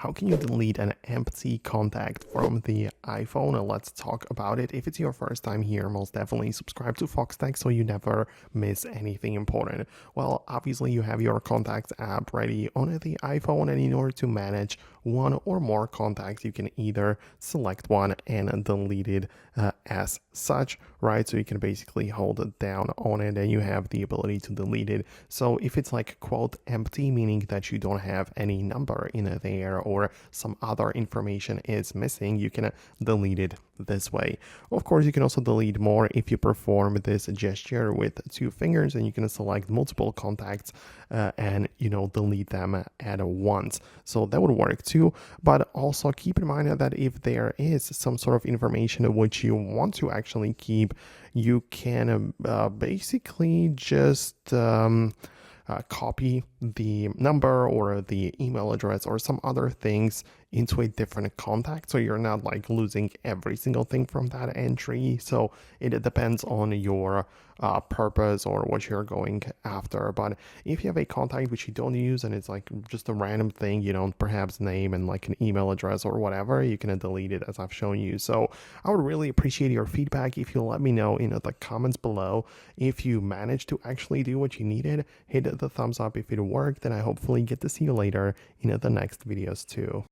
How can you delete an empty contact from the iPhone? Let's talk about it. If it's your first time here, most definitely subscribe to Foxtecc so you never miss anything important. Well, obviously you have your contacts app ready on the iPhone, and in order to manage one or more contacts, you can either select one and delete it as such, right? So you can basically hold it down on it and you have the ability to delete it. So if it's like quote empty, meaning that you don't have any number in there or some other information is missing, you can delete it this way. Of course, you can also delete more if you perform this gesture with two fingers, and you can select multiple contacts and delete them at once. So that would work too. But also keep in mind that if there is some sort of information which you want to actually keep, you can basically just copy the number or the email address or some other things into a different contact, so you're not like losing every single thing from that entry. So it depends on your purpose or what you're going after. But if you have a contact which you don't use and it's like just a random thing, perhaps name and like an email address or whatever, you can delete it as I've shown you. So I would really appreciate your feedback if you let me know in the comments below if you managed to actually do what you needed. Hit the thumbs up if it worked, and I hopefully get to see you later in the next videos too.